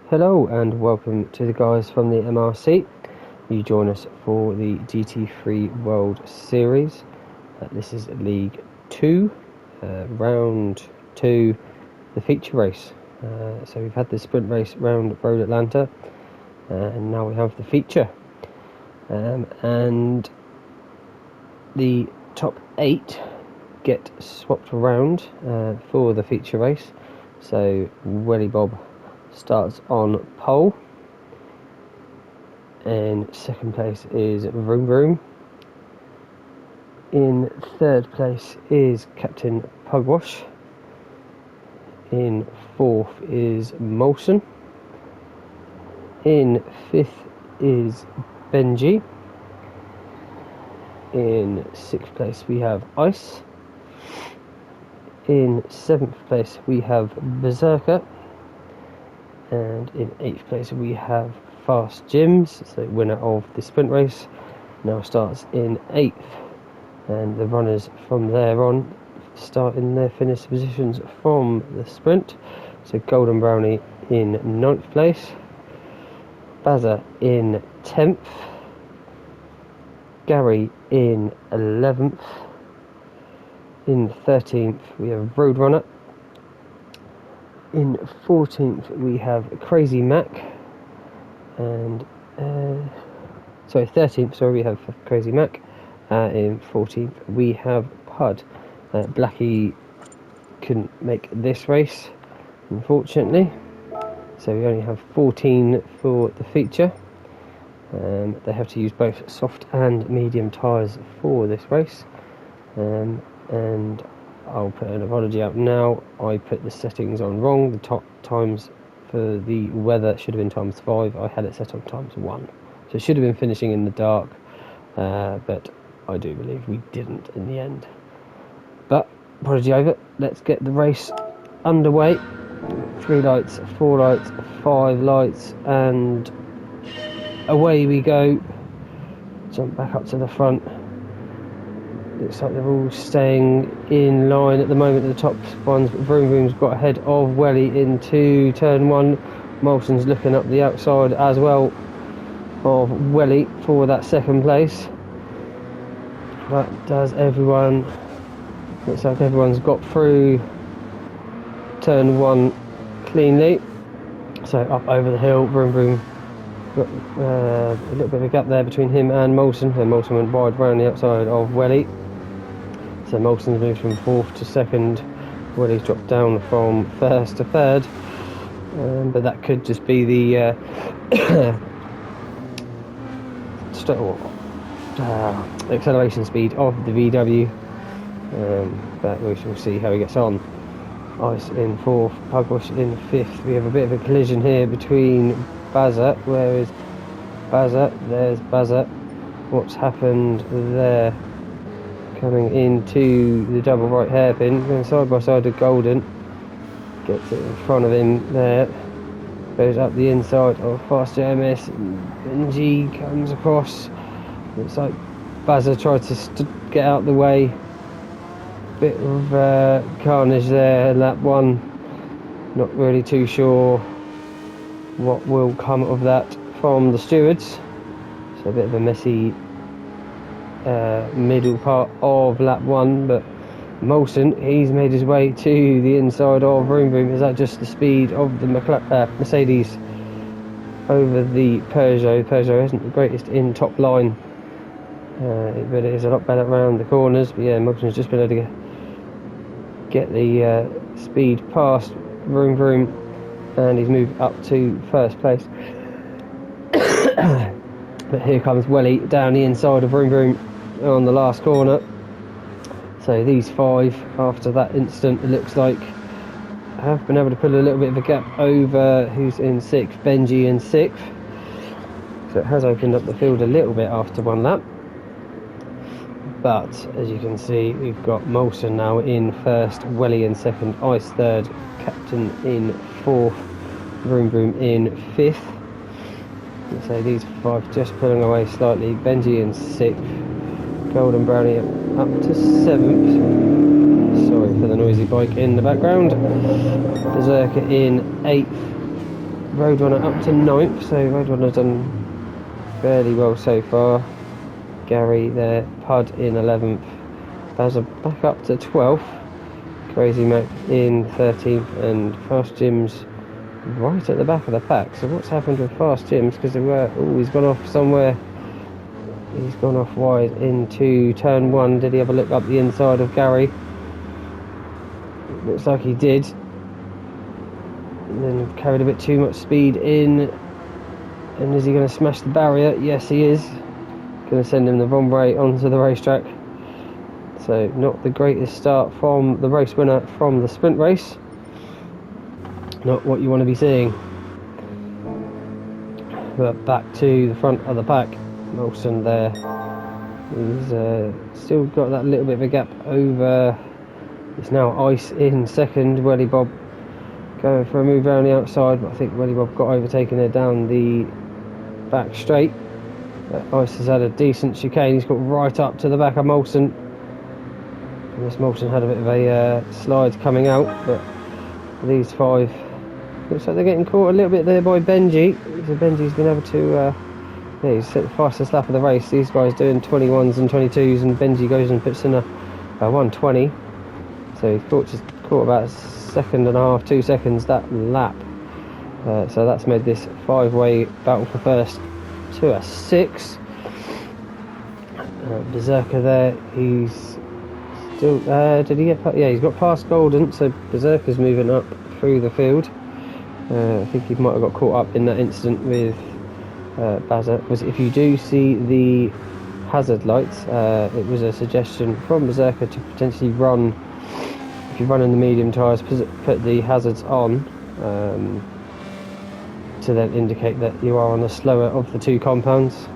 Hello and welcome to the guys from the MRC. You join us for the GT3 World Series. This is League 2, Round 2, the feature race. So we've had the sprint race round Road Atlanta, and now we have the feature. And the top 8 get swapped around for the feature race. So Welly Bob starts on pole. In second place is Vroom Vroom. In third place is Captain Pugwash. In fourth is Molson. In fifth is Benji. In sixth place we have Ice. In seventh place we have Berserker. And in 8th place we have Fast Jims, so winner of the sprint race, now starts in 8th, and the runners from there on start in their finish positions from the sprint. So Golden Brownie in 9th place, Bazza in 10th, Gary in 11th, in 13th we have Roadrunner. In 14th we have Crazy Mac, and 13th we have Crazy Mac. In 14th we have Pud. Blackie couldn't make this race, unfortunately, so we only have 14 for the feature. They have to use both soft and medium tyres for this race, and I'll put an apology out now. I put the settings on wrong. The top times for the weather should have been times 5. I had it set on times 1. So it should have been finishing in the dark, but I do believe we didn't in the end. But apology over. Let's get the race underway. 3 lights, 4 lights, 5 lights, and away we go. Jump back up to the front. Looks like they're all staying in line at the moment, the top ones, but Vroom Vroom's got ahead of Welly into turn 1. Molson's looking up the outside as well of Welly for that second place. That does everyone. Looks like everyone's got through turn 1 cleanly. So up over the hill, Vroom Vroom got a little bit of a gap there between him and Molson, and Molson went wide round the outside of Welly. So Molson's moved from 4th to 2nd, Welly's dropped down from 1st to 3rd, but that could just be the acceleration speed of the VW, but we shall see how he gets on. Ice in 4th, Pugwash in 5th. We have a bit of a collision here between Bazza. Where is Bazza? There's Bazza. What's happened there? Coming into the double right hairpin, going side by side with Golden, gets it in front of him there, goes up the inside of Fast JMS, Benji comes across. Looks like Bazza tried to get out the way. Bit of carnage there in lap 1, not really too sure what will come of that from the stewards, so a bit of a messy middle part of lap 1, but Molson, he's made his way to the inside of Vroom Vroom. Is that just the speed of the Mercedes over the Peugeot? The Peugeot isn't the greatest in top line, but it is a lot better around the corners. But yeah, Molson's just been able to get the speed past Vroom Vroom, and he's moved up to 1st place. But here comes Welly down the inside of Vroom Vroom on the last corner. So these 5, after that incident, it looks like have been able to put a little bit of a gap over who's in 6th, Benji in 6th. So it has opened up the field a little bit after 1 lap. But as you can see, we've got Molson now in 1st, Welly in 2nd, Ice 3rd, Captain in 4th, Vroom Vroom in 5th. So these 5 just pulling away slightly. Benji in 6th, Golden Brownie up to 7th. Sorry for the noisy bike in the background. Berserker in 8th, Roadrunner up to 9th, so Roadrunner's done fairly well so far. Gary there, Pud in 11th, Bazza back up to 12th, Crazy Mac in 13th, and Fast Jim's right at the back of the pack. So what's happened with Fast Jim's, because they were, he's gone off somewhere, he's gone off wide into turn 1. Did he have a look up the inside of Gary? Looks like he did, and then carried a bit too much speed in. And is he going to smash the barrier? Yes, he is. Going to send him the wrong way onto the racetrack. So not the greatest start from the race winner from the sprint race. Not what you want to be seeing. But back to the front of the pack. Molson there. He's still got that little bit of a gap over. It's now Ice in second. Welly Bob going for a move around the outside, but I think Welly Bob got overtaken there down the back straight. Ice has had a decent chicane. He's got right up to the back of Molson. And this Molson had a bit of a slide coming out, but these 5, looks like they're getting caught a little bit there by Benji. So Benji's been able to, yeah, he's set the fastest lap of the race. These guys doing 21s and 22s, and Benji goes and puts in a 120. So he's caught about a second and a half, 2 seconds that lap. So that's made this 5-way battle for first to a 6. Berserker there, he's still, did he get, yeah, he's got past Golden, so Berserker's moving up through the field. I think he might have got caught up in that incident with Bazza. If you do see the hazard lights, it was a suggestion from Berserker to potentially run, if you run in the medium tyres, put the hazards on, to then indicate that you are on the slower of the 2 compounds.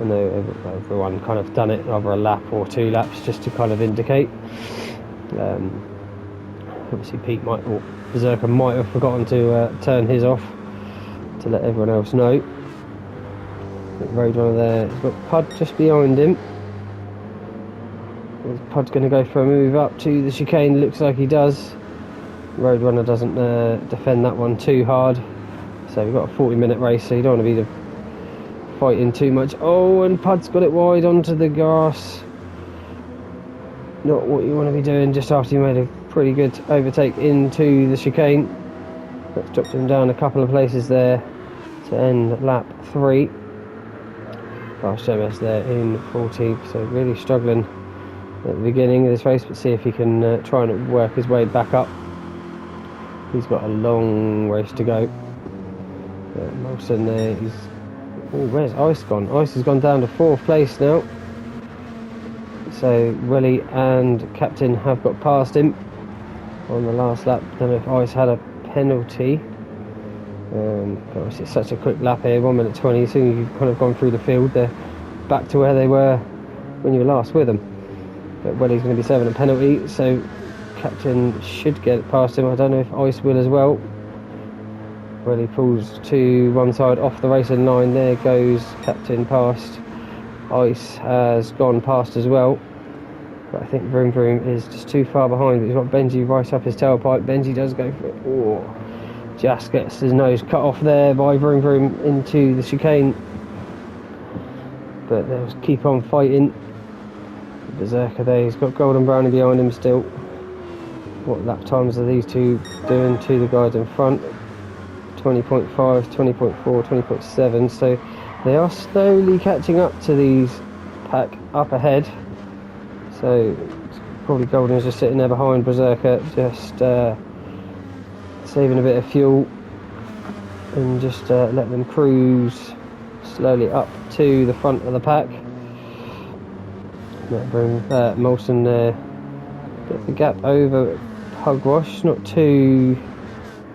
I know everyone kind of done it either a lap or 2 laps just to kind of indicate. Obviously Pete or Berserker might have forgotten to turn his off to let everyone else know. Roadrunner there, he's got Pud just behind him. Pud's going to go for a move up to the chicane, looks like he does. Roadrunner doesn't defend that one too hard. So we've got a 40-minute race, so you don't want to be fighting too much. Oh, and Pud's got it wide onto the grass. Not what you want to be doing just after you made a pretty good overtake into the chicane. That's dropped him down a couple of places there to end lap 3. Fast MS there in 14th, so really struggling at the beginning of this race, but see if he can try and work his way back up. He's got a long race to go. Molson there, he's, oh, where's Ice gone? Ice has gone down to 4th place now. So Willie and Captain have got past him on the last lap. Don't know if Ice had a penalty. Gosh, it's such a quick lap here, 1 minute 20. As soon as you've kind of gone through the field, they're back to where they were when you were last with them. But Willie's going to be serving a penalty, so Captain should get past him. I don't know if Ice will as well. Willie pulls to one side off the racing line. There goes Captain past. Ice has gone past as well, but I think Vroom Vroom is just too far behind. But he's got Benji right up his tailpipe. Benji does go for it. Oh, just gets his nose cut off there by Vroom Vroom into the chicane. But they'll keep on fighting. Berserker there, he's got Golden Brownie behind him still. What lap times are these two doing to the guys in front? 20.5, 20.4, 20.7. So they are slowly catching up to these pack up ahead. So probably Golden's just sitting there behind Berserker, just saving a bit of fuel and just let them cruise slowly up to the front of the pack. Molson there, bit of a gap over Pugwash, not too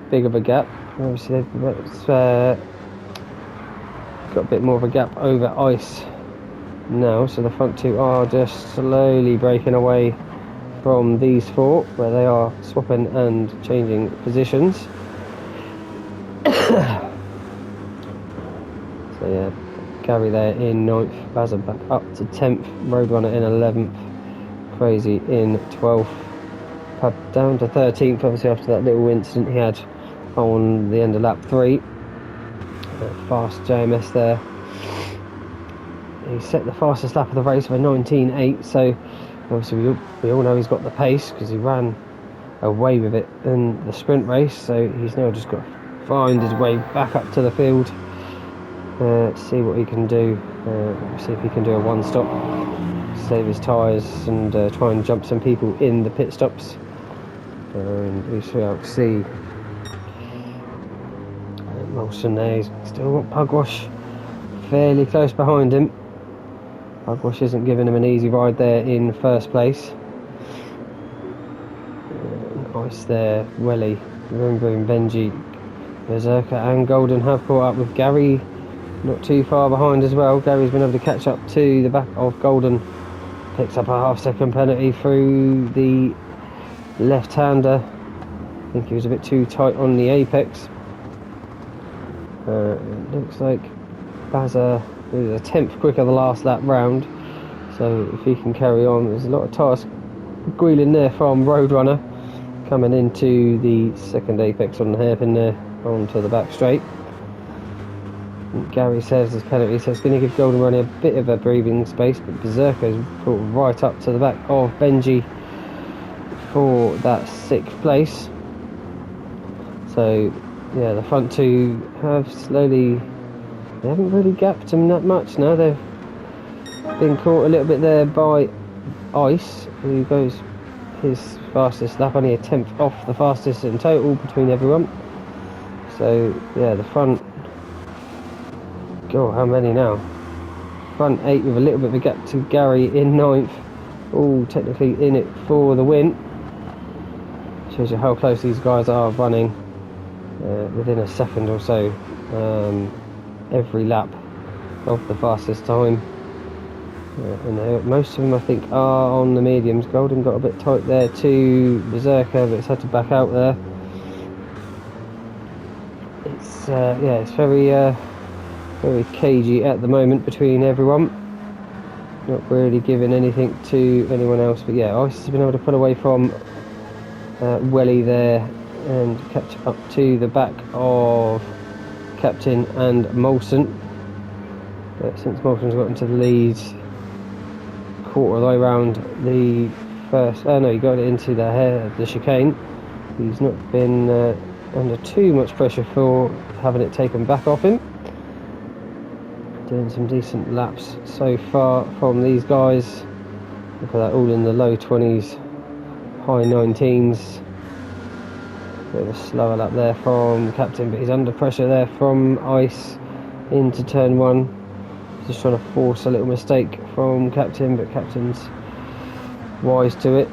big of a gap. Obviously they've got a bit more of a gap over Ice now, so the front 2 are just slowly breaking away from these 4, where they are swapping and changing positions. So yeah, Gary there in 9th, Bazza back up to 10th, Roadrunner in 11th, Crazy in 12th, Pub down to 13th, obviously after that little incident he had on the end of lap 3. fast JMS there. He set the fastest lap of the race by 19.8, so obviously we all know he's got the pace because he ran away with it in the sprint race, so he's now just got to find his way back up to the field, see what he can do, see if he can do a one stop, save his tyres and try and jump some people in the pit stops. And we shall see. Molson there, he's still got Pugwash fairly close behind him. Pugwash isn't giving him an easy ride there in first place. Ice there, Welly, Boom Boom, Benji, Berserker and Golden have caught up with Gary, not too far behind as well. Gary's been able to catch up to the back of Golden, picks up a half-second penalty through the left-hander. I think he was a bit too tight on the apex. It looks like Bazza was a tenth quicker the last lap round, so if he can carry on, there's a lot of tyres squealing there from Roadrunner coming into the second apex on the hairpin there onto the back straight. And Gary says his penalty, so it's going to give Golden Runner a bit of a breathing space, but Berserker's brought right up to the back of Benji for that 6th place. So yeah, the front two have slowly, they haven't really gapped him that much now. They've been caught a little bit there by Ice, who goes his fastest lap, only a tenth off the fastest in total between everyone. So yeah, the front, God, how many now? Front 8 with a little bit of a gap to Gary in 9th, all technically in it for the win. Shows you how close these guys are running. Within a second or so every lap of the fastest time, and most of them I think are on the mediums. Golden got a bit tight there to Berserker, but it's had to back out there. It's yeah, it's very very cagey at the moment between everyone, not really giving anything to anyone else. But yeah, Ice has been able to pull away from Welly there and catch up to the back of Captain and Molson. But since Molson's got into the lead quarter of the way around the first, no, he got it into the chicane. He's not been under too much pressure for having it taken back off him. Doing some decent laps so far from these guys. Look at that, all in the low 20s, high 19s. Bit of a slower lap there from Captain, but he's under pressure there from Ice into turn 1. Just trying to force a little mistake from Captain, but Captain's wise to it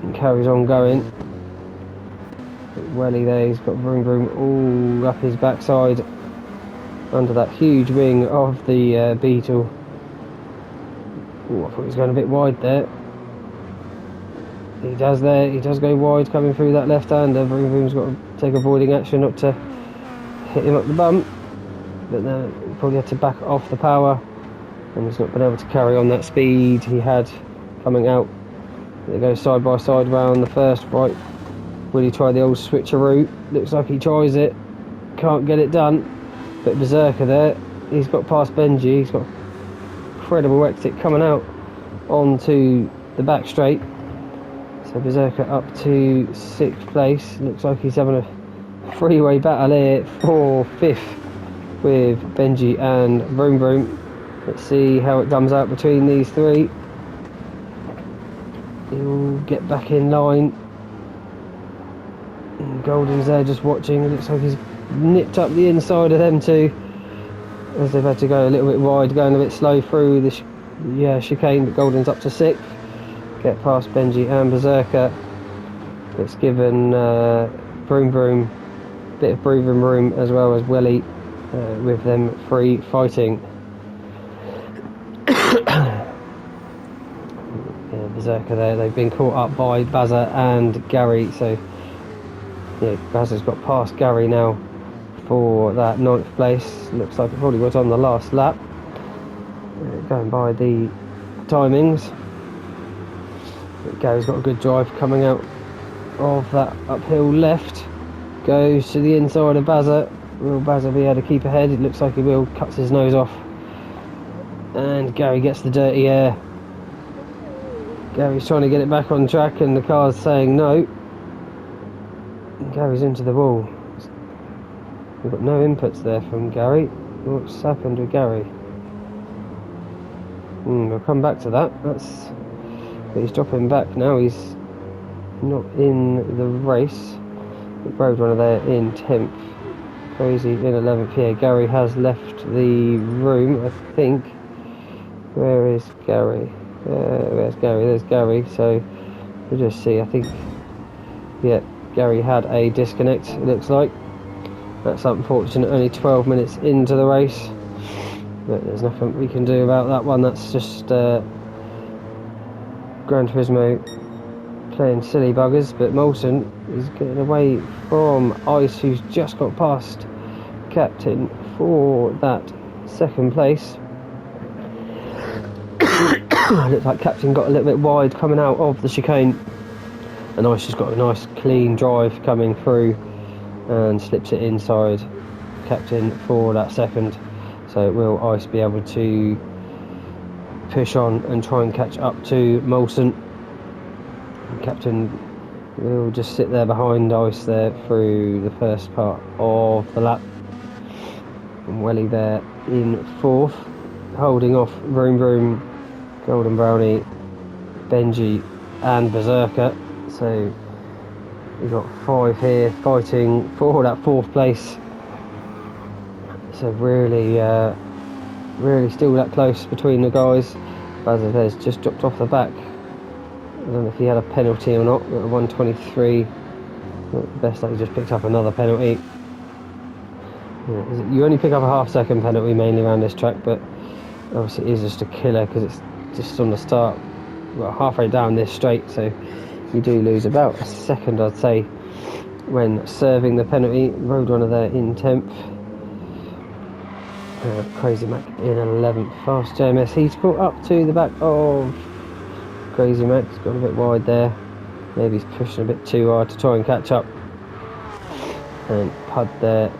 and carries on going. But Welly there, he's got Vroom Vroom all up his backside under that huge wing of the Beetle. Ooh, I thought he was going a bit wide there. He does there, he does go wide coming through that left-hander. Vroom Vroom's got to take avoiding action not to hit him up the bump, but then he probably had to back off the power and he's not been able to carry on that speed he had coming out. They go side by side round the first right. Will he try the old switcheroo? Looks like he tries it, can't get it done. But Berserker there, he's got past Benji, he's got incredible exit coming out onto the back straight. So Berserker up to 6th place. Looks like he's having a freeway battle here for 5th with Benji and Vroom Vroom. Let's see how it comes out between these three. He'll get back in line. And Golden's there just watching. It looks like he's nipped up the inside of them two as they've had to go a little bit wide, going a bit slow through the chicane, but Golden's up to 6th. Get past Benji and Berserker. It's given Vroom Vroom a bit of breathing room as well as Welly, with them free fighting. Yeah, Berserker there, they've been caught up by Bazza and Gary, so yeah, Bazza's got past Gary now for that 9th place. Looks like it probably was on the last lap, going by the timings. But Gary's got a good drive coming out of that uphill left, goes to the inside of Bazza, Will Bazza be able to keep ahead? It looks like he will. Cuts his nose off. And Gary gets the dirty air. Gary's trying to get it back on track and the car's saying no. And Gary's into the wall. We've got no inputs there from Gary. What's happened with Gary? We'll come back to that. But he's dropping back now. He's not in the race. Road runner there in 10th. Crazy in 11th. Yeah, Gary has left the room, I think. Where is Gary? Where's Gary? There's Gary. So we'll just see. I think, yeah, Gary had a disconnect, it looks like. That's unfortunate. Only 12 minutes into the race. But there's nothing we can do about that one. That's just Gran Turismo playing silly buggers. But Moulton is getting away from Ice, who's just got past Captain for that second place. Looks like Captain got a little bit wide coming out of the chicane, and Ice has got a nice clean drive coming through and slips it inside Captain for that second. So will Ice be able to push on and try and catch up to Moulton? Captain will just sit there behind Ice there through the first part of the lap. And Welly there in 4th, holding off Vroom Vroom, Golden Brownie, Benji and Berserker. So we've got 5 here fighting for that 4th place. So really still that close between the guys. Bazza just dropped off the back. I don't know if he had a penalty or not. At 123, not the best that he just picked up another penalty. Yeah, you only pick up a half-second penalty mainly around this track, but obviously it is just a killer because it's just on the start, well, halfway down this straight, so you do lose about a second, I'd say, when serving the penalty. Roadrunner there in 10th. Crazy Mac in 11th. Fast JMS, he's caught up to the back of Crazy Mac. He's got a bit wide there. Maybe he's pushing a bit too hard to try and catch up. And Pud there.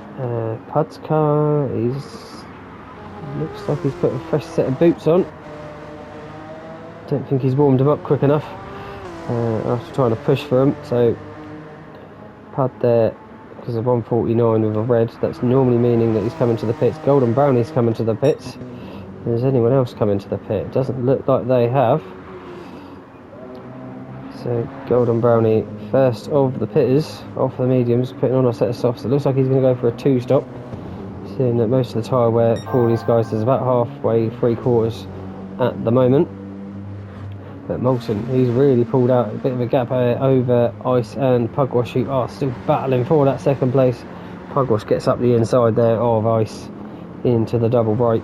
Pud's car, looks like he's put a fresh set of boots on. Don't think he's warmed them up quick enough after trying to push for him. So Pud there, because of 149 with a red, that's normally meaning that he's coming to the pits. Golden Brownie's coming to the pits. Is anyone else coming to the pit? It doesn't look like they have. So Golden Brownie, first of the pitters, off the mediums, putting on a set of softs. It looks like he's going to go for a 2-stop. Seeing that most of the tyre wear for these guys is about halfway, 3/4 at the moment. But Moulton, he's really pulled out a bit of a gap over Ice and Pugwash, who are still battling for that second place. Pugwash gets up the inside there of Ice into the double bright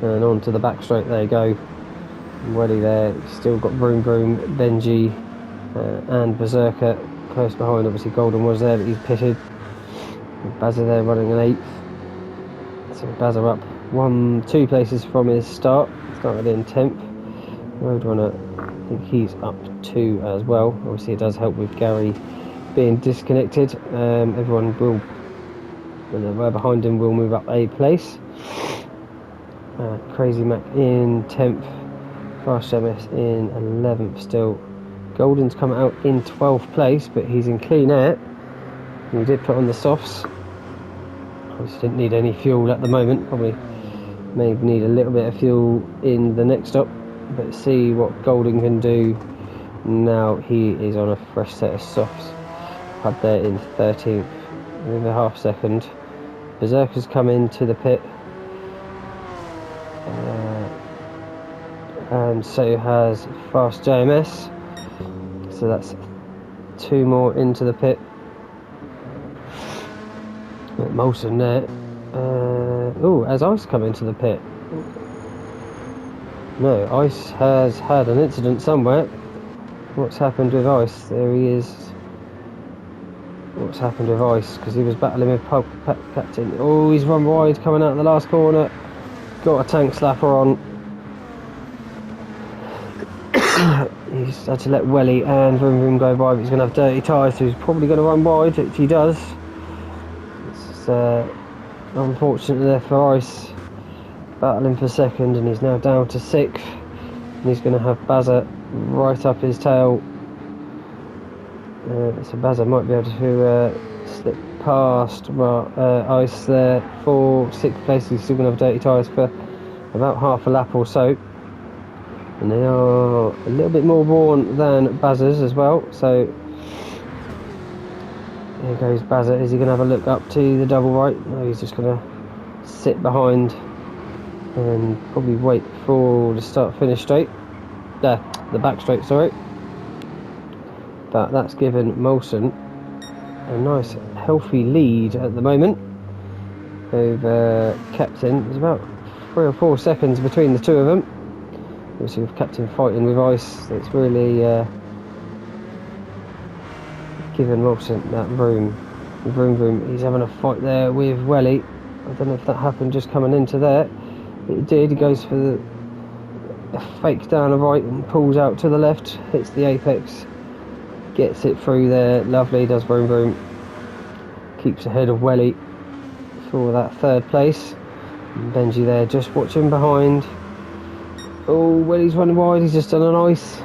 and onto the back straight. There you go. Welly there, still got Vroom Vroom, Benji and Berserker close behind. Obviously Golden was there, but he's pitted. Bazza there running an 8th. So Bazza up 2 places from his start. Started in 10th. Roadrunner, I think he's up 2 as well. Obviously it does help with Gary being disconnected. Everyone will, and they're behind him, will move up a place. Crazy Mac in 10th. Fast MS in 11th still. Golden's come out in 12th place, but he's in clean air. We did put on the softs. Obviously didn't need any fuel at the moment. Probably maybe need a little bit of fuel in the next stop. But see what Golden can do. Now he is on a fresh set of softs. Pud there in 13th with a half second. Berserker's come into the pit. And so has Fast JMS. So that's 2 more into the pit. Moulton there. Has Ice come into the pit? No, Ice has had an incident somewhere. What's happened with Ice? There he is. What's happened with Ice? Because he was battling with Captain. Oh, he's run wide coming out of the last corner. Got a tank slapper on. He's had to let Welly and Vroom Vroom go by, but he's going to have dirty tyres, so he's probably going to run wide, which he does. was unfortunate there for Ice, battling for second, and he's now down to 6th, and he's going to have Bazza right up his tail. So Bazza might be able to slip past Ice there for 6th place. He's still going to have dirty tyres for about half a lap or so, and they are a little bit more worn than Bazza's as well. So here goes Bazza. Is he going to have a look up to the double right? No, he's just going to sit behind and probably wait for the start-finish straight. The back straight, sorry. But that's given Molson a nice healthy lead at the moment over Captain. There's about 3 or 4 seconds between the two of them. Obviously with Captain fighting with Ice, it's really given Molson that room. He's having a fight there with Welly. I don't know if that happened just coming into there. It did. He goes for a fake down the right and pulls out to the left, hits the apex, gets it through there. Lovely, does vroom. Keeps ahead of Welly for that 3rd place. And Benji there just watching behind. Oh, Welly's running wide. He's just done an Ice.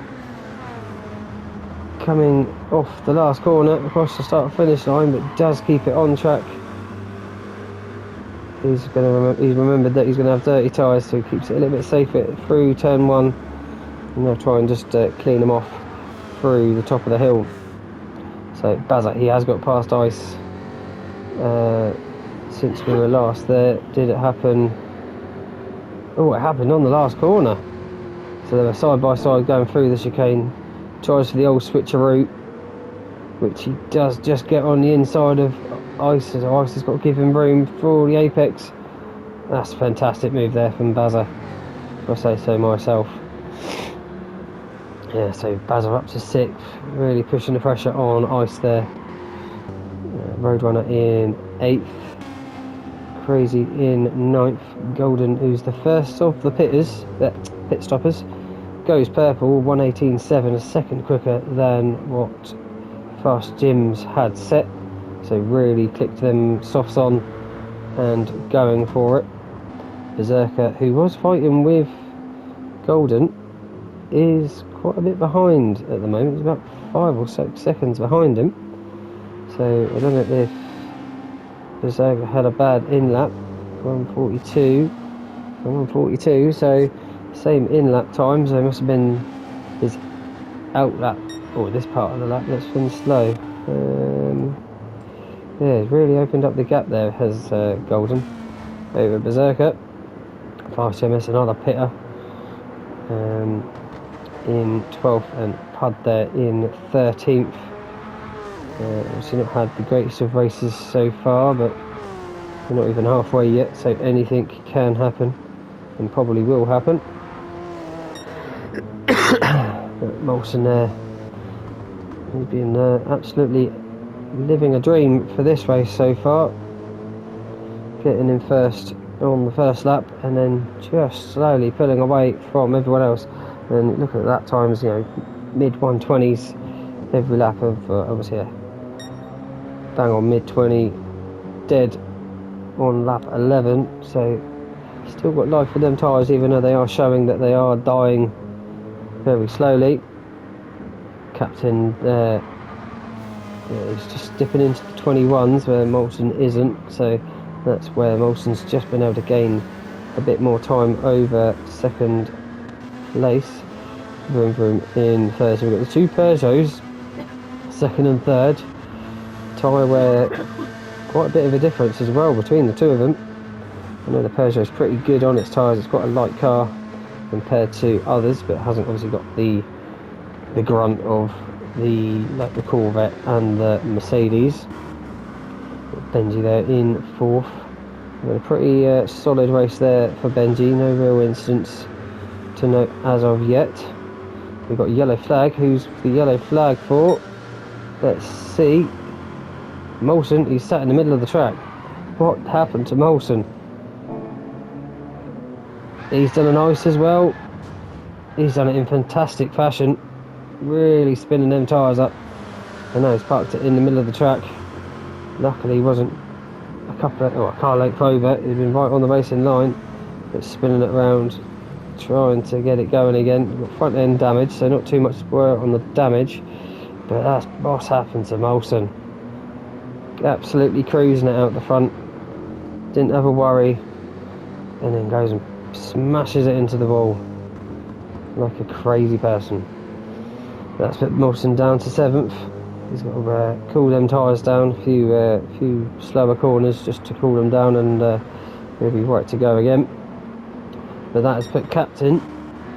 Coming off the last corner across the start finish line, but does keep it on track. He's remembered that he's going to have dirty tyres, so he keeps it a little bit safer through turn 1, and they'll try and just clean them off through the top of the hill. So Bazza, he has got past Ice since we were last there. Did it happen? Oh, it happened on the last corner. So they were side by side going through the chicane. Tries for the old switcheroo, which he does just get on the inside of Ice, so Ice has got to give him room for the apex. That's a fantastic move there from Bazza, if I say so myself. Yeah, so Bazza up to 6th, really pushing the pressure on Ice there. Roadrunner in 8th, Crazy in 9th, Golden, who's the first of the pit stoppers, goes purple, 1:18.7, a second quicker than what Fast Jim's had set. So really clicked them softs on and going for it. Berserker, who was fighting with Golden, is quite a bit behind at the moment. He's about 5 or 6 seconds behind him. So I don't know if Berserker had a bad in-lap. 1:42, so same in-lap times. So it must have been his out-lap, or this part of the lap that's been slow. Yeah, it's really opened up the gap there, has Golden over Berserker. Fast MS, another pitter in 12th, and Pud there in 13th. Obviously not had the greatest of races so far, but we're not even halfway yet, so anything can happen and probably will happen. Molson there, he's been absolutely living a dream for this race so far, getting in first on the first lap and then just slowly pulling away from everyone else. And look at that times, mid 120s every lap of obviously bang on mid 20, dead on lap 11, so still got life for them tyres, even though they are showing that they are dying very slowly. Captain there, he's just dipping into the 21s where Molson isn't, so that's where Molson's just been able to gain a bit more time over second place. Vroom in third. So we've got the 2 Peugeots, second and third. Tyre wear, quite a bit of a difference as well between the two of them. I know the Peugeot's pretty good on its tyres. It's quite a light car compared to others, but it hasn't obviously got the grunt of the Corvette and the Mercedes. Benji there in 4th. A pretty solid race there for Benji. No real incidents to note as of yet. We've got yellow flag. Who's the yellow flag for? Let's see. Molson, he's sat in the middle of the track. What happened to Molson? He's done an ice as well. He's done it in fantastic fashion. Really spinning them tyres up. And now he's parked it in the middle of the track. Luckily he wasn't a car length over. He'd been right on the racing line, but spinning it around, trying to get it going again. Got front end damage, so not too much work on the damage, but that's what's happened to Molson. Absolutely cruising it out the front, didn't have a worry, and then goes and smashes it into the wall like a crazy person. That's put Molson down to 7th. He's got to cool them tyres down, a few slower corners just to cool them down, and he'll be right to go again. But that has put Captain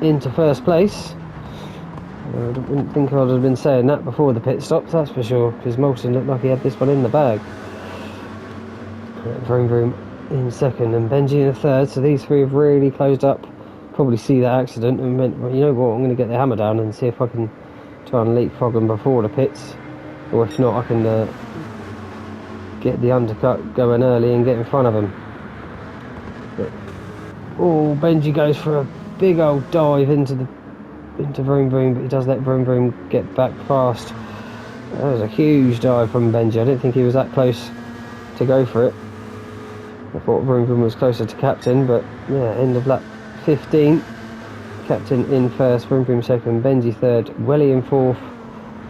into 1st place. I didn't think I would have been saying that before the pit stops, that's for sure, because Molson looked like he had this one in the bag. Vroom Vroom in 2nd and Benji in 3rd, so these 3 have really closed up. Probably see that accident and went, well, you know what, I'm going to get the hammer down and see if I can try and leapfrog them before the pits, or if not I can get the undercut going early and get in front of them. But, oh, Benji goes for a big old dive into Vroom Vroom, but he does let Vroom Vroom get back fast. That was a huge dive from Benji. I didn't think he was that close to go for it. I thought Vroom Vroom was closer to Captain, but yeah, end of lap 15. Captain in 1st, Vroom Vroom 2nd, Benji 3rd, Welly in 4th,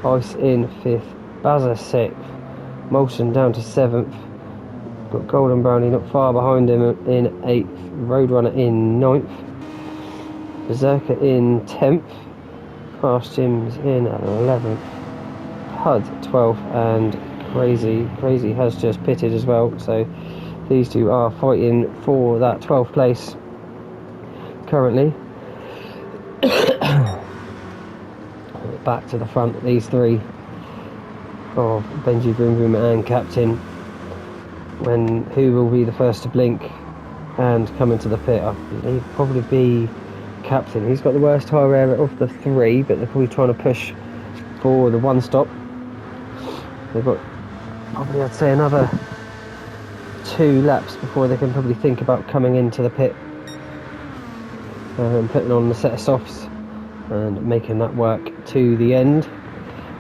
Ice in 5th, Bazza 6th, Molson down to 7th. Got Golden Brownie not far behind him in 8th, Roadrunner in 9th, Berserker in 10th, Fast Jims in 11th, HUD 12th, and Crazy has just pitted as well, so these 2 are fighting for that 12th place currently. Back to the front, these 3 of Benji, Vroom Vroom and Captain. Who will be the first to blink and come into the pit? I believe probably be Captain. He's got the worst tyre area of the 3, but they're probably trying to push for the 1 stop. They've got probably, I'd say, another 2 laps before they can probably think about coming into the pit and putting on the set of softs and making that work to the end.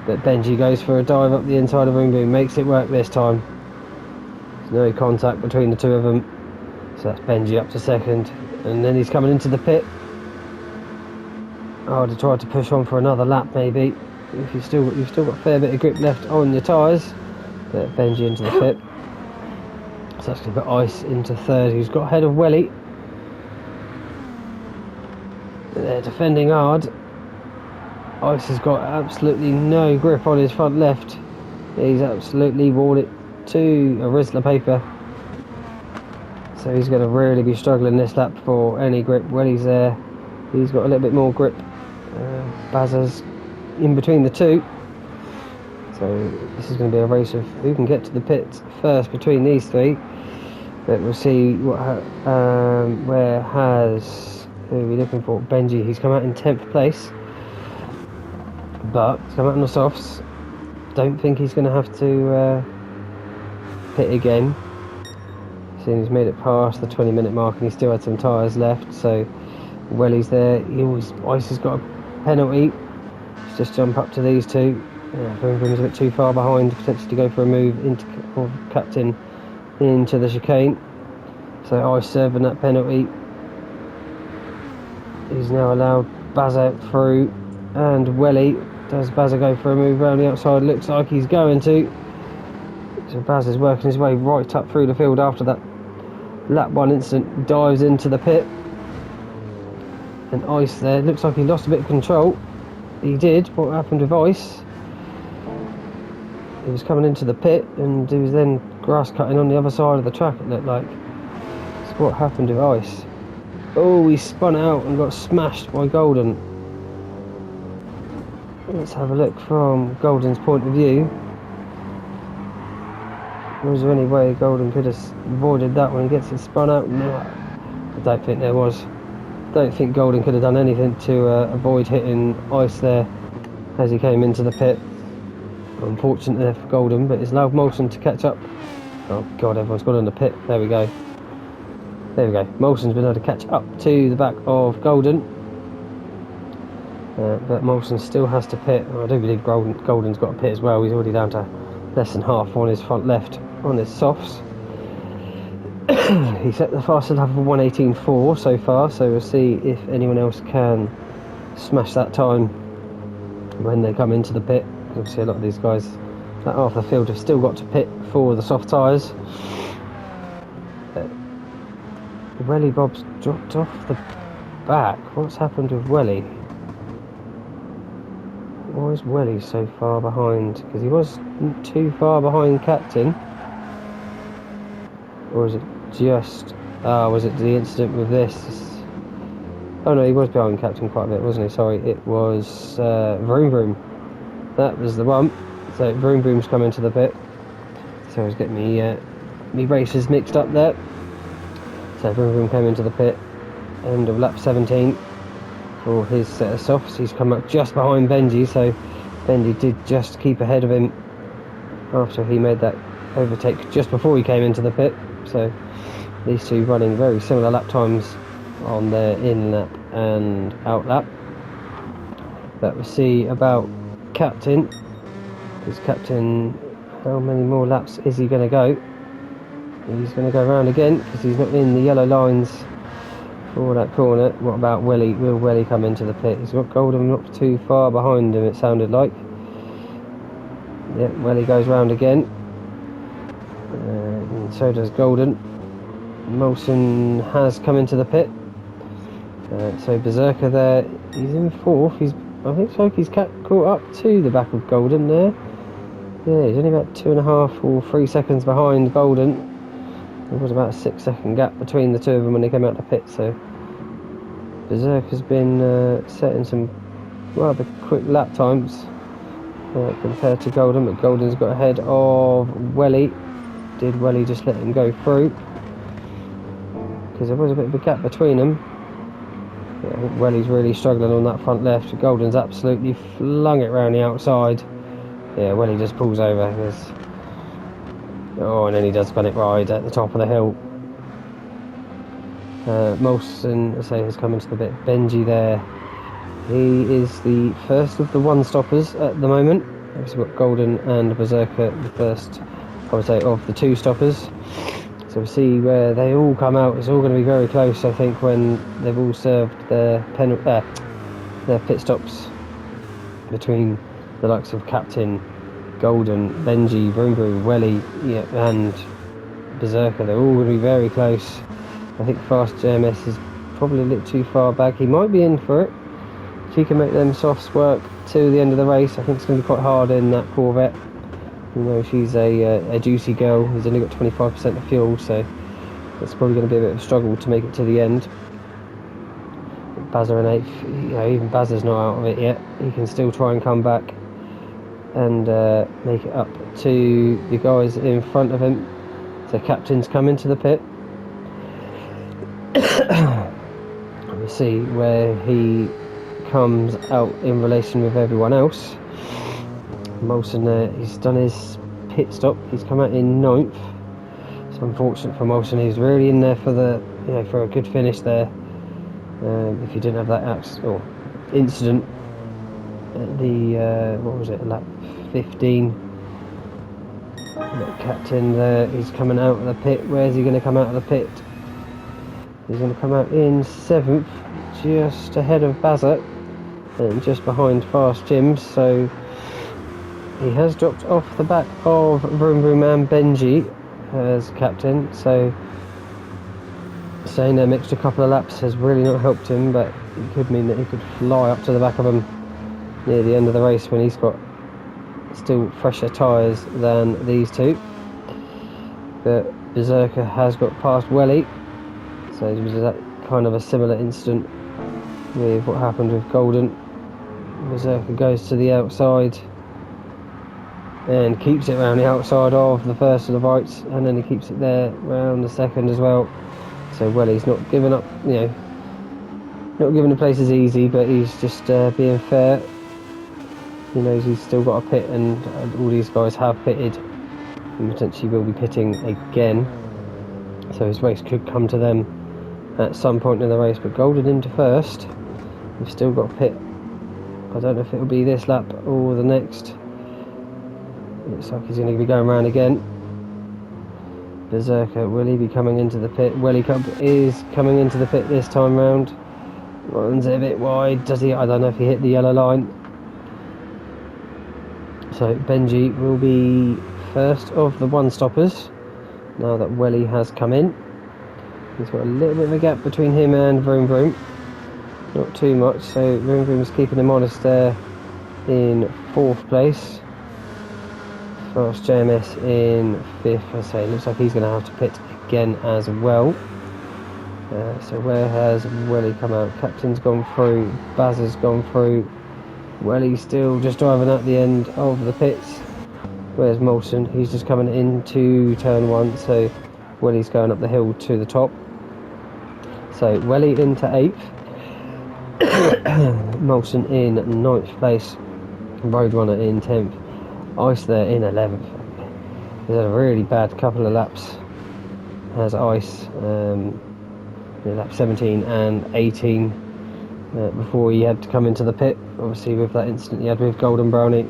But Benji goes for a dive up the inside of Vroom Vroom, makes it work this time. There's no contact between the 2 of them, so that's Benji up to 2nd, and then he's coming into the pit. I would have tried to push on for another lap maybe, if you've still got a fair bit of grip left on your tyres. But Benji into the pit, so that's going to put Ice into 3rd, who's got ahead of Welly. They're defending hard. Ice has got absolutely no grip on his front left. He's absolutely worn it to a Rizzler paper, so he's going to really be struggling this lap for any grip. Welly's there, he's got a little bit more grip. Bazza's in between the 2, so this is going to be a race of who can get to the pits first between these 3. But we'll see what who are we looking for? Benji, he's come out in 10th place, but he's come out on the softs. Don't think he's going to have to pit again, seeing he's made it past the 20-minute mark and he still had some tyres left. So Welly's there. Ice has got a penalty. Let's just jump up to these 2. Vroom Vroom's a bit too far behind, potentially to go for a move into Captain into the chicane. So Ice serving that penalty. He's now allowed Bazza through, and Welly, does Bazza go for a move around the outside? Looks like he's going to. So Bazza's working his way right up through the field after that lap 1 incident, dives into the pit. And Ice there, looks like he lost a bit of control. He did. What happened with Ice? He was coming into the pit and he was then grass cutting on the other side of the track, it looked like. So what happened with Ice? Oh, he spun out and got smashed by Golden. Let's have a look from Golden's point of view. Was there any way Golden could have avoided that when he gets it spun out? No, I don't think there was. Don't think Golden could have done anything to avoid hitting Ice there as he came into the pit. Unfortunate there for Golden, but it's allowed Molson to catch up. Oh god, everyone's gone in the pit. There we go. There we go. Molson's been able to catch up to the back of Golden. But Molson still has to pit. I do believe Golden's got a pit as well. He's already down to less than half on his front left on his softs. He set the fastest lap of 1:18.4 so far, so we'll see if anyone else can smash that time when they come into the pit. Obviously a lot of these guys, that half the field, have still got to pit for the soft tyres. Welly Bob's dropped off the back. What's happened with Welly? Why is Welly so far behind? Because he was too far behind Captain. Or was it just... was it the incident with this? Oh no, he was behind Captain quite a bit, wasn't he? Sorry, it was Vroom Vroom. That was the one. So Vroom Vroom's come into the pit. So I was getting me races mixed up there. So Vroom Vroom came into the pit, end of lap 17 for his set of softs. He's come up just behind Benji, so Benji did just keep ahead of him after he made that overtake just before he came into the pit. So these two running very similar lap times on their in lap and out lap. But we'll see about Captain, because Captain, how many more laps is he going to go? He's going to go around again because he's not in the yellow lines for that corner. What about Welly? Will Welly come into the pit? He's got Golden not too far behind him, it sounded like. Yeah, Welly goes round again. And so does Golden. Molson has come into the pit. So Berserker there, he's in fourth. I think Soki's caught up to the back of Golden there. Yeah, he's only about 2.5 or 3 seconds behind Golden. There was about a 6-second gap between the two of them when they came out the pit, so Berserk has been setting some rather quick lap times compared to Golden, but Golden's got ahead of Welly. Did Welly just let him go through? Because there was a bit of a gap between them. Yeah, I think Welly's really struggling on that front left. Golden's absolutely flung it round the outside. Yeah, Welly just pulls over. Oh, and then he does gun it right at the top of the hill. Molson, I say, has come into the bit. Benji there. He is the first of the one-stoppers at the moment. We've got Golden and Berserker, the first, I would say, of the two stoppers. So we'll see where they all come out. It's all going to be very close, I think, when they've all served their pit stops between the likes of Captain, Golden, Benji, Vroom Vroom, Welly, yeah, and Berserker. They're all going to be very close. I think Fast JMS is probably a little too far back. He might be in for it. If he can make them softs work to the end of the race, I think it's going to be quite hard in that Corvette. You know, she's a juicy girl. He's only got 25% of fuel, so it's probably going to be a bit of a struggle to make it to the end. Bazza in 8th, you know, even Bazza's not out of it yet. He can still try and come back and make it up to the guys in front of him. So Captain's come into the pit. We'll see where he comes out in relation with everyone else. Molson there, he's done his pit stop. He's come out in 9th. It's unfortunate for Molson. He's really in there for the, you know, for a good finish there. If he didn't have that incident at the what was it, lap 15. Captain there, he's coming out of the pit. Where's he going to come out of the pit? He's going to come out in 7th, just ahead of Bazza and just behind Fast Jims. So he has dropped off the back of Vroom Vroom and Benji as captain. So staying there an extra couple of laps has really not helped him, but it could mean that he could fly up to the back of him near the end of the race when he's got still fresher tyres than these two. But Berserker has got past Welly, so it was that kind of a similar incident with what happened with Golden. Berserker goes to the outside and keeps it around the outside of the first of the rights, and then he keeps it there around the second as well. So Welly's not giving up, you know, not giving the places easy, but he's just being fair. He knows he's still got a pit, and all these guys have pitted and potentially will be pitting again, so his race could come to them at some point in the race. But Golden into first. We've still got a pit. I don't know if it'll be this lap or the next. Looks like he's going to be going around again. Berserker, will he be coming into the pit? Welly Cub is coming into the pit this time round. Runs it a bit wide, does he? I don't know if he hit the yellow line. So Benji will be first of the one-stoppers, now that Welly has come in. He's got a little bit of a gap between him and Vroom Vroom. Not too much, so Vroom Vroom's keeping him honest there in 4th place. Fast JMS in 5th, I say. Looks like he's going to have to pit again as well. So where has Welly come out? Captain's gone through, Baz has gone through. Welly's still just driving at the end of the pits. Where's Molson? He's just coming into turn 1, so Welly's going up the hill to the top. So Welly into 8th. Molson in 9th place. Roadrunner in 10th. Ice there in 11th. He's had a really bad couple of laps. Has Ice lap 17 and 18 before he had to come into the pit. Obviously with that incident he had with Golden Brownie.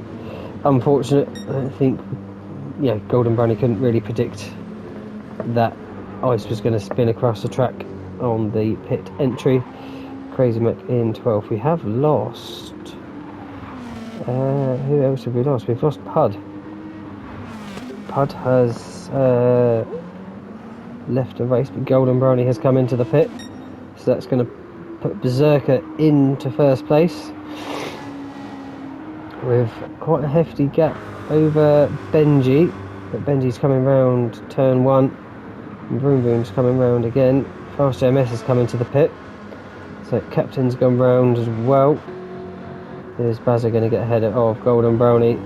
Unfortunate. I don't think Golden Brownie couldn't really predict that Ice was going to spin across the track on the pit entry. Crazy Mac in 12th. We have lost who else have we lost? We've lost Pud. Pud has left the race, but Golden Brownie has come into the pit, so that's going to put Berserker into 1st place with quite a hefty gap over Benji, but Benji's coming round turn 1 and Vroom Vroom's coming round again. Fast JMS has come into the pit, so Captain's gone round as well. There's Bazza going to get ahead of Golden Brownie.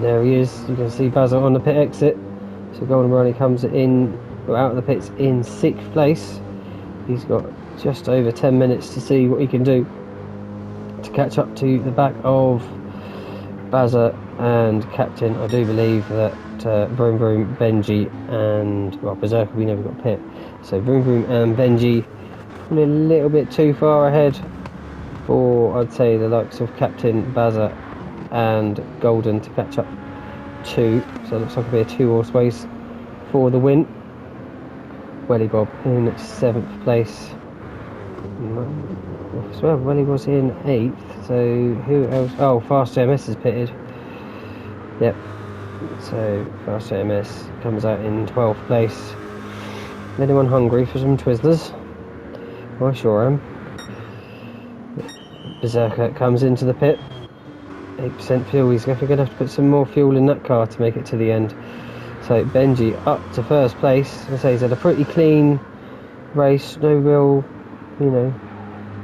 There he is. You can see Bazza on the pit exit. So Golden Brownie comes in, out of the pits in 6th place. He's got just over 10 minutes to see what he can do to catch up to the back of Bazza and Captain. I do believe that Vroom Vroom, Benji and, well, Berserker we never got pit. So Vroom Vroom and Benji probably a little bit too far ahead for, I'd say, the likes of Captain, Bazza and Golden to catch up to. So it looks like it'll be a 2-horse race for the win. Welly Bob in 7th place. I swear Welly was in 8th, so who else? Oh, Fast JMS is pitted. Yep, so Fast JMS comes out in 12th place. Anyone hungry for some Twizzlers? I sure am. Berserker comes into the pit. 8% fuel. He's definitely going to have to put some more fuel in that car to make it to the end. So Benji up to 1st place. As I say, he's had a pretty clean race. No real,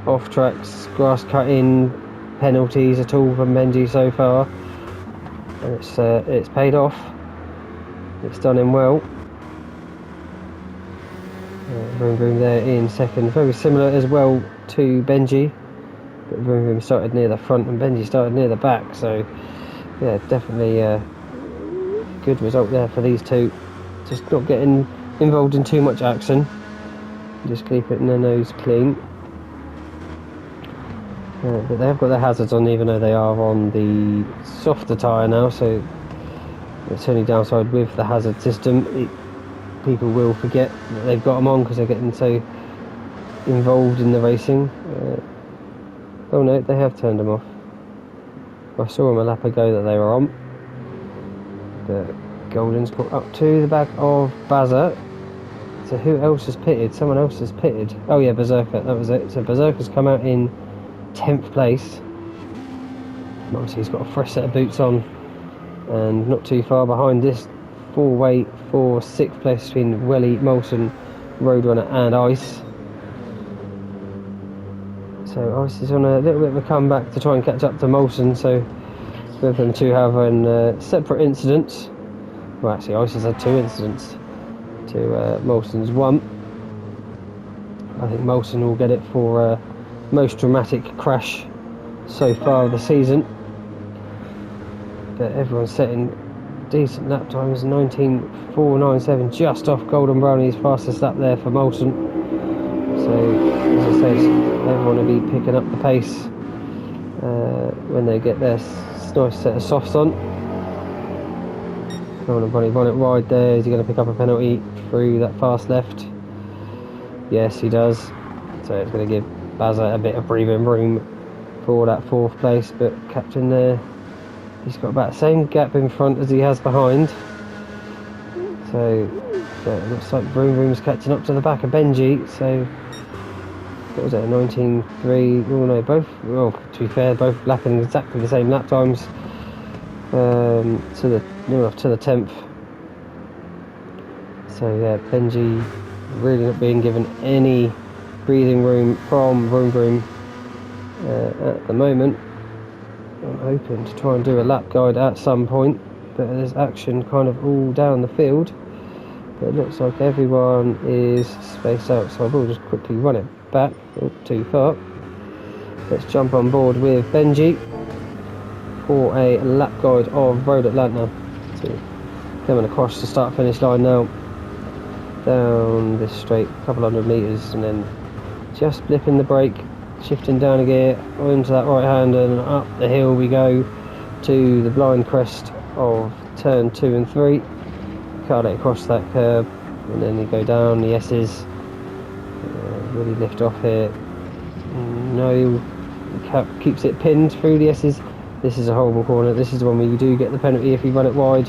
off tracks, grass cutting, penalties at all from Benji so far. And it's paid off. It's done him well. Vroom Vroom there in 2nd. Very similar as well to Benji. But Vroom Vroom started near the front and Benji started near the back, so yeah, definitely a good result there for these two. Just not getting involved in too much action, just keeping their nose clean. But they have got their hazards on, even though they are on the softer tyre now, so it's only downside with the hazard system. People will forget that they've got them on because they're getting so involved in the racing. Oh no, they have turned them off. I saw them a lap ago that they were on. But Golden's got up to the back of Bazza. So who else has pitted? Someone else has pitted. Oh yeah, Berserker, that was it. So Berserker's come out in 10th place. Obviously he's got a fresh set of boots on. And not too far behind this 4-way for 6th place between Welly, Molson, Roadrunner and Ice. So Ice is on a little bit of a comeback to try and catch up to Molson, so both of them two having separate incidents. Well, actually Ice has had 2 incidents to Molson's 1. I think Molson will get it for most dramatic crash so far of the season. But everyone's setting decent lap times, 19.497, just off Golden Brownie's fastest lap there for Molson. So, as I said, everyone will be picking up the pace when they get their nice set of softs on. Come on, Bonnie Bonnet wide there. Is he going to pick up a penalty through that fast left? Yes, he does. So it's going to give Bazza a bit of breathing room for that 4th place, but captain there, he's got about the same gap in front as he has behind. So it looks like Vroom Vroom's catching up to the back of Benji. So what was it, a 19.3? Oh no, both, well, to be fair, both lapping exactly the same lap times to the 10th. So yeah, Benji really not being given any breathing room from Vroom Vroom at the moment. I'm hoping to try and do a lap guide at some point, but there's action kind of all down the field. But it looks like everyone is spaced out, so I will just quickly run it back. Too far. Let's jump on board with Benji for a lap guide of Road Atlanta. So coming across the start finish line now, down this straight, a couple hundred metres, and then just flipping the brake, shifting down a gear onto that right hand, and up the hill we go to the blind crest of turn 2 and 3. Cut it across that curb, and then you go down the S's. Really lift off here. No, keeps it pinned through the S's. This is a horrible corner. This is the one where you do get the penalty if you run it wide.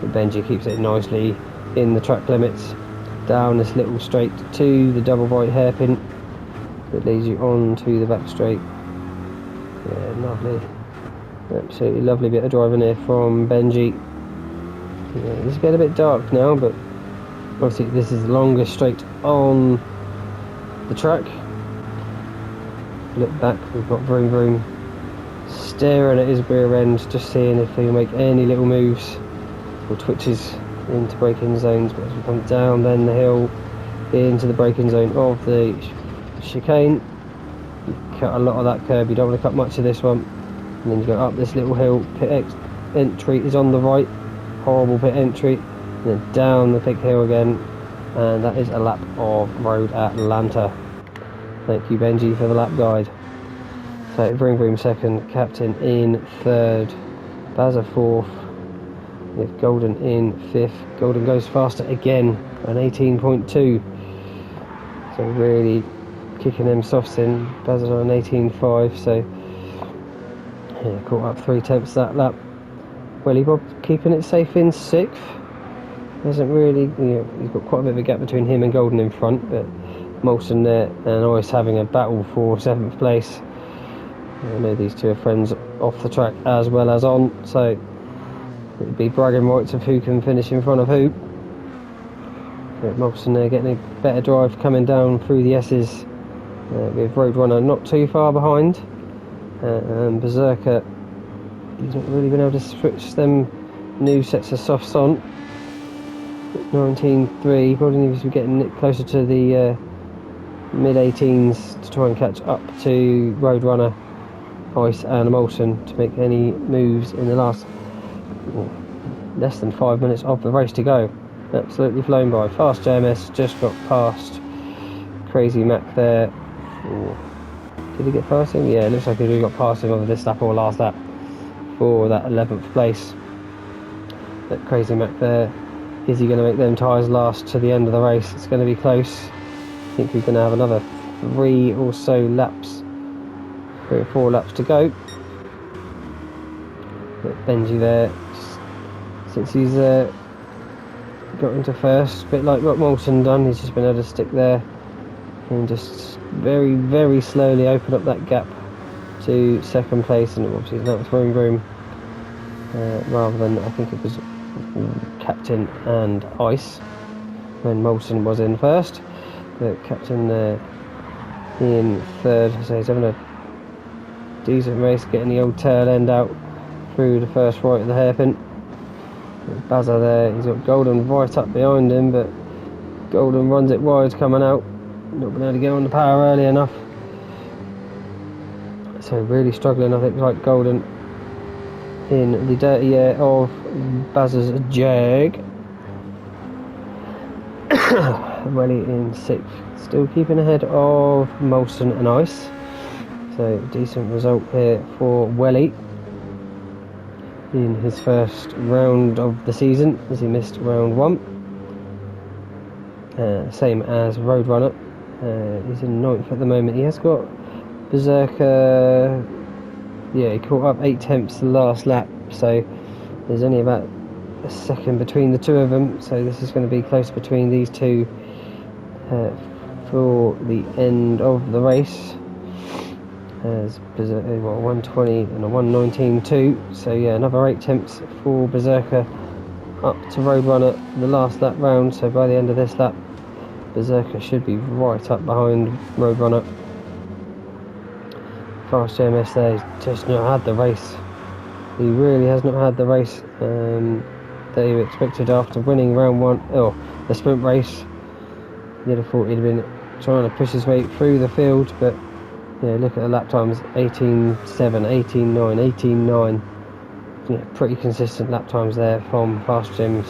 But Benji keeps it nicely in the track limits. Down this little straight to the double right hairpin that leads you on to the back straight. Yeah, lovely. Absolutely lovely bit of driving here from Benji. Yeah, it's getting a bit dark now, but obviously this is the longest straight on the track. Look back, we've got Vroom Vroom staring at his rear end, just seeing if he'll make any little moves or twitches into braking zones. But as we come down then the hill into the braking zone of the chicane, you cut a lot of that curb, you don't want to cut much of this one, and then you go up this little hill. Pit entry is on the right, horrible pit entry, and then down the pit hill again, and that is a lap of Road Atlanta. Thank you Benji for the lap guide. So Vroom Vroom 2nd, Captain in 3rd, Bazza 4th, with Golden in 5th. Golden goes faster again, an 18.2, so really kicking them softs in. Bazza's on an 18.5, so yeah, caught up 3 tenths that lap. Welly Bob keeping it safe in 6th. Hasn't really, he's got quite a bit of a gap between him and Golden in front, but Molson there and always having a battle for 7th place. I know these two are friends off the track as well as on, so it'd be bragging rights of who can finish in front of who. But Molson there getting a better drive coming down through the S's, with Roadrunner not too far behind, and Berserker, he's not really been able to switch them new sets of softs on. 19.3, probably needs to be getting it closer to the mid-18s to try and catch up to Roadrunner, Ice and Molson to make any moves in the last less than 5 minutes of the race to go. Absolutely flown by. Fast JMS just got past Crazy Mac there. Did he get past him? Yeah, it looks like he got past him over this lap or last lap for that 11th place. That Crazy Mac there. Is he going to make them tyres last to the end of the race? It's going to be close. I think we're going to have another 3 or so laps, 3 or 4 laps to go. But Benji there, since he's got into first, a bit like what Molson done, he's just been able to stick there and just very, very slowly open up that gap to 2nd place, and obviously that was Vroom Vroom, rather than, I think it was Captain and Ice when Molson was in first. But Captain in 3rd, so he's having a decent race, getting the old tail end out through the first right of the hairpin. Bazza there, he's got Golden right up behind him, but Golden runs it wide coming out, not been able to get on the power early enough, so really struggling. I think like Golden in the dirty air of Bazza's Jag. Welly in 6th, still keeping ahead of Molson and Ice, so decent result here for Welly. in his first round of the season, as he missed round 1. Same as Roadrunner. He's in 9th at the moment. He has got Berserker. Yeah, he caught up 8/10 the last lap, so there's only about a second between the two of them. So this is going to be close between these two for the end of the race. As Berserker, 120 and a 119.2. So yeah, another 8/10 for Berserker up to Roadrunner the last lap round. So by the end of this lap, Berserker should be right up behind Roadrunner. Fast JMS there, he's just not had the race. He really has not had the race that he expected after winning round 1, the sprint race. You'd have thought he'd been trying to push his way through the field, but yeah, look at the lap times, 18.7, 18.9, 18.9. Yeah, pretty consistent lap times there from Fast Gyms.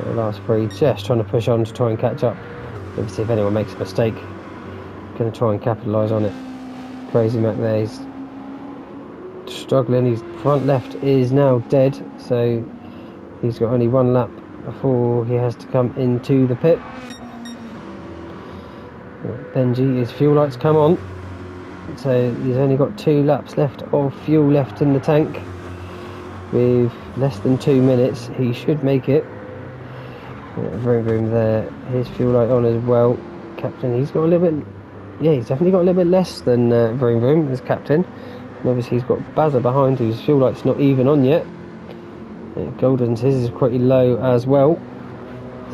The last 3, just trying to push on to try and catch up. Obviously, if anyone makes a mistake, going to try and capitalise on it. Crazy Mac there, he's struggling. His front left is now dead, so he's got only 1 lap before he has to come into the pit. Benji, his fuel lights come on, so he's only got 2 laps left of fuel left in the tank. With less than 2 minutes, he should make it. Vroom vroom there, his fuel light on as well. Captain, he's got a little bit, yeah, he's definitely got a little bit less than Vroom vroom as captain. And obviously he's got Bazza behind, whose fuel light's not even on yet. Golden's, his is pretty low as well.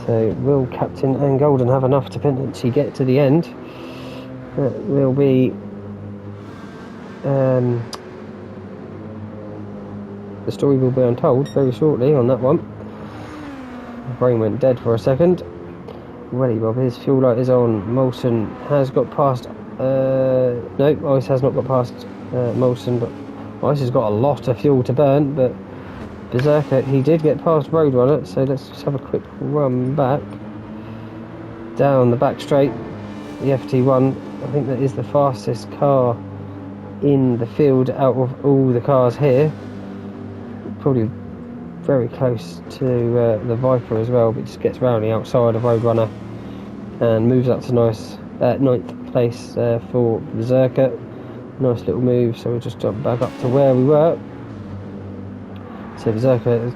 So will Captain and Golden have enough to potentially get to the end? That will be the story will be untold very shortly on that one. My brain went dead for a second. Welly Bob, his fuel light is on. Molson has got past. No, Ice has not got past Molson, but Ice has got a lot of fuel to burn. But Berserker, he did get past Roadrunner, so let's just have a quick run back down the back straight. The FT1, I think that is the fastest car in the field out of all the cars here. Probably very close to the Viper as well, but just gets round the outside of Roadrunner and moves up to nice 9th place for Berserker. Nice little move, so we'll just jump back up to where we were. So Berserker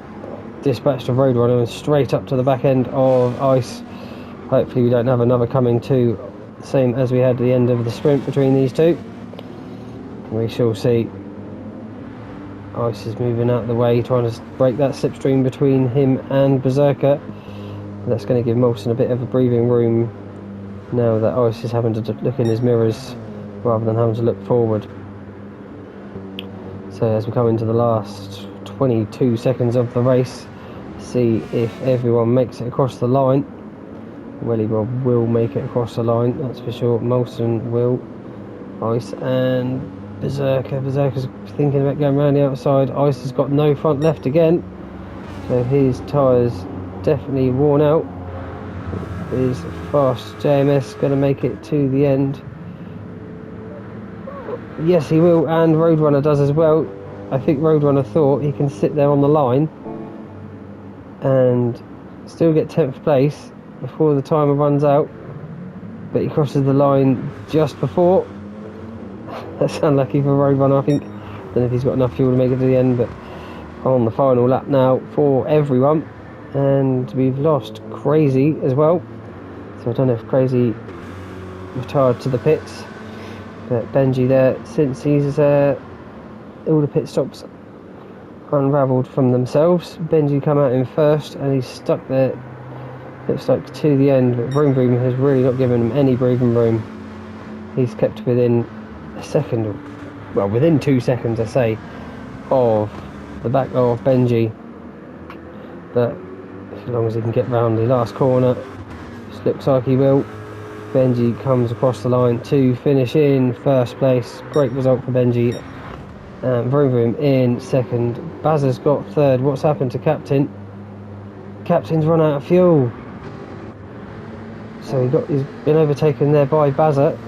dispatched a Roadrunner and straight up to the back end of Ice. Hopefully we don't have another coming too, same as we had at the end of the sprint between these two. We shall see. Ice is moving out of the way, trying to break that slipstream between him and Berserker. That's going to give Molson a bit of a breathing room now that Ice is having to look in his mirrors rather than having to look forward. So as we come into the last 22 seconds of the race, see if everyone makes it across the line. Welly Bob will make it across the line, that's for sure. Molson will. Ice and Berserker. Berserker's thinking about going around the outside. Ice has got no front left again, so his tyres definitely worn out. Is Fast JMS going to make it to the end? Yes, he will, and Roadrunner does as well. I think Roadrunner thought he can sit there on the line and still get 10th place before the timer runs out, but he crosses the line just before. That's unlucky for Roadrunner, I think. Don't know if he's got enough fuel to make it to the end, but on the final lap now for everyone. And we've lost Crazy as well, so I don't know if Crazy retired to the pits, but Benji there, since he's all the pit stops unravelled from themselves, Benji come out in first and he's stuck there, looks like to the end, but Vroom Vroom has really not given him any breathing room. He's kept within a second, well within 2 seconds I say, of the back of Benji, but as long as he can get round the last corner, just looks like he will. Benji comes across the line to finish in first place. Great result for Benji. Vroom Vroom in second. Bazza's got third. What's happened to Captain? Captain's run out of fuel, so he's been overtaken there by Bazza,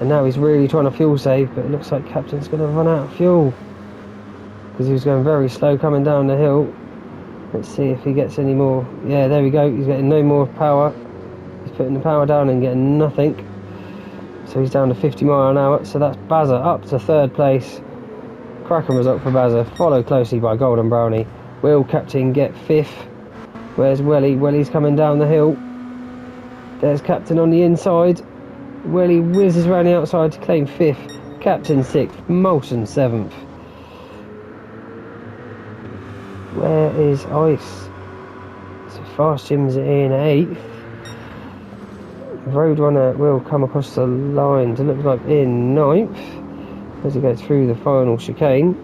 and now he's really trying to fuel save, but it looks like Captain's going to run out of fuel. because he was going very slow coming down the hill. Let's see if he gets any more. Yeah, there we go. He's getting no more power. He's putting the power down and getting nothing. So he's down to 50 mile an hour. So that's Bazza up to 3rd place. Cracking result for Bazza, followed closely by Golden Brownie. Will Captain get 5th? Where's Welly? Welly's coming down the hill. There's Captain on the inside. Welly whizzes around the outside to claim 5th. Captain 6th. Molson 7th. Where is Ice? So Fast Jim's in 8th. Roadrunner will come across the line to look like in 9th as he goes through the final chicane.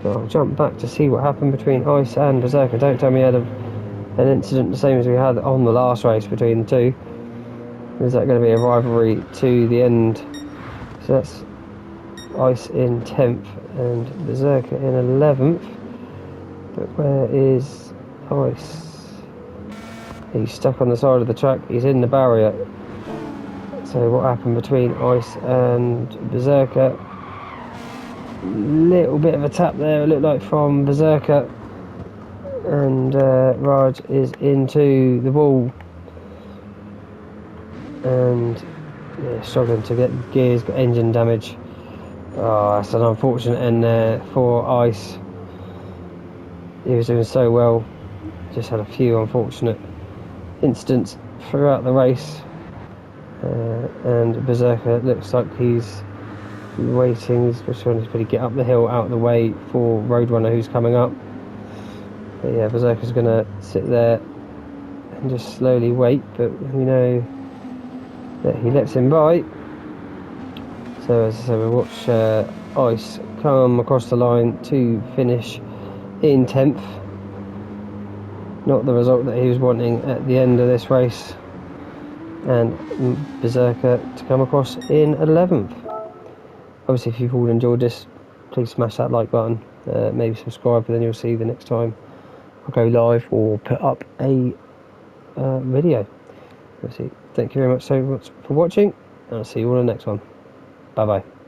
So I'll jump back to see what happened between Ice and Berserker. Don't tell me he had an incident the same as we had on the last race between the two. Is that going to be a rivalry to the end? So that's Ice in 10th and Berserker in 11th. But where is Ice? He's stuck on the side of the track. He's in the barrier. So what happened between Ice and Berserker? Little bit of a tap there, it looked like, from Berserker. And Raj is into the wall. And yeah, struggling to get gears, got engine damage. Oh, that's an unfortunate end there for Ice. He was doing so well, just had a few unfortunate incidents throughout the race, and Berserker looks like he's waiting. He's just trying to really get up the hill out of the way for Roadrunner, who's coming up. But yeah, Berserker's going to sit there and just slowly wait, but we know that he lets him by. So as I say, we'll watch Ice come across the line to finish in 10th. Not the result that he was wanting at the end of this race. And Berserker to come across in 11th. Obviously, if you've all enjoyed this, please smash that like button. Maybe subscribe, and then you'll see the next time I go live or put up a video. Obviously, thank you very much so much for watching, and I'll see you all in the next one. Bye bye.